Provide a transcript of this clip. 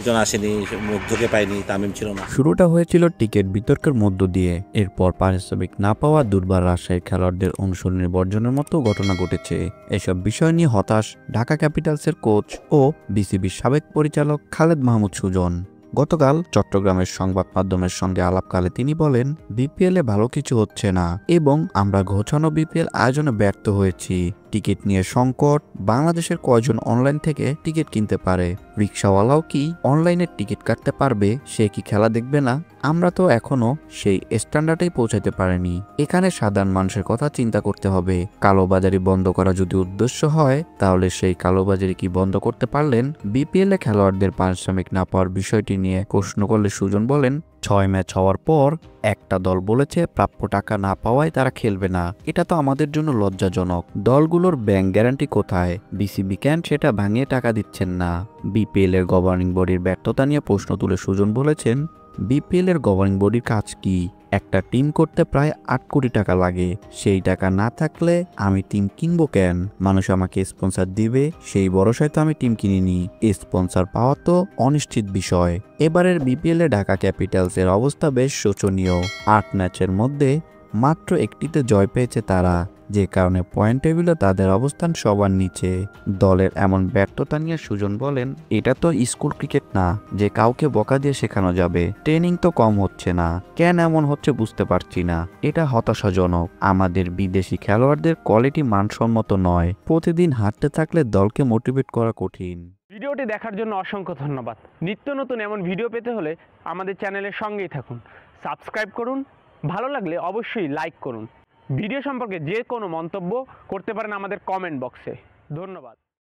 জন আসেনি, মুখ ঢুকে পায়নি, তামিম ছিল না। শুরুটা হয়েছিল টিকিট বিতর্কের মধ্য দিয়ে, এরপর পারিশ্রমিক না পাওয়া দুর্বার রাজশাহীর খেলোয়াড়দের অনুশীলনী বর্জনের মতো ঘটনা ঘটেছে। এসব বিষয় নিয়ে হতাশ ঢাকা ক্যাপিটালসের কোচ ও বিসিবির সাবেক পরিচালক খালেদ মাহমুদ সুজন। গতকাল চট্টগ্রামের সংবাদ মাধ্যমের সঙ্গে আলাপকালে তিনি বলেন, বিপিএলে ভালো কিছু হচ্ছে না এবং আমরা ঘোছানো বিপিএল আয়োজনে ব্যর্থ হয়েছি। টিকিট নিয়ে সংকট, বাংলাদেশের কয়জন অনলাইন থেকে টিকিট কিনতে পারে? রিক্সাওয়ালাও কি অনলাইনে টিকিট কাটতে পারবে? সে কি খেলা দেখবে না? আমরা তো এখনো সেই স্ট্যান্ডার্ডেই পৌঁছাতে পারিনি। এখানে সাধারণ মানুষের কথা চিন্তা করতে হবে। কালোবাজারি বন্ধ করা যদি উদ্দেশ্য হয়, তাহলে সেই কালোবাজারি কি বন্ধ করতে পারলেন? বিপিএলে খেলোয়াড়দের পারিশ্রমিক না পাওয়ার বিষয়টি নিয়ে প্রশ্ন করলে সুজন বলেন, 6 ম্যাচ হওয়ার পর একটা দল বলেছে প্রাপ্য টাকা না পাওয়ায় তারা খেলবে না। এটা তো আমাদের জন্য লজ্জাজনক। দলগুলোর ব্যাংক গ্যারান্টি কোথায়? বিসিবি কেন সেটা ভাঙিয়ে টাকা দিচ্ছেন না? বিপিএল এর গভর্নিং বডির ব্যর্থতা নিয়ে প্রশ্ন তুলে সুজন বলেছেন, বিপিএল এর গভর্নিং বডির কাজ কি? একটা টিম করতে প্রায় 8 কোটি টাকা লাগে। সেই টাকা না থাকলে আমি টিম কিনবো কেন? মানুষ আমাকে স্পন্সর দিবে, সেই ভরসায় তো আমি টিম কিনিনি। স্পন্সর পাওয়া তো অনিশ্চিত বিষয়। এবারের বিপিএল এ ঢাকা ক্যাপিটালস এর অবস্থা বেশ শোচনীয়। 8 ম্যাচের মধ্যে মাত্র একটিতে জয় পেয়েছে তারা, যে কারণে পয়েন্ট টেবিলে তাদের অবস্থান সবার নিচে। দলের এমন ব্যর্থতা নিয়ে সুজন বলেন, এটা তো স্কুল ক্রিকেট না যে কাউকে বকা দিয়ে শেখানো যাবে। ট্রেনিং তো কম হচ্ছে না, কেন এমন হচ্ছে বুঝতে পারছি না। এটা হতাশাজনক। আমাদের বিদেশি খেলোয়াড়দের কোয়ালিটি মানসম্মত নয়। প্রতিদিন হারতে থাকলে দলকে মোটিভেট করা কঠিন। ভিডিওটি দেখার জন্য অসংখ্য ধন্যবাদ। নিত্য নতুন এমন ভিডিও পেতে হলে আমাদের চ্যানেলের সঙ্গেই থাকুন, সাবস্ক্রাইব করুন, ভালো লাগলে অবশ্যই লাইক করুন। ভিডিও সম্পর্কে যে কোনো মন্তব্য করতে পারেন আমাদের কমেন্ট বক্সে। ধন্যবাদ।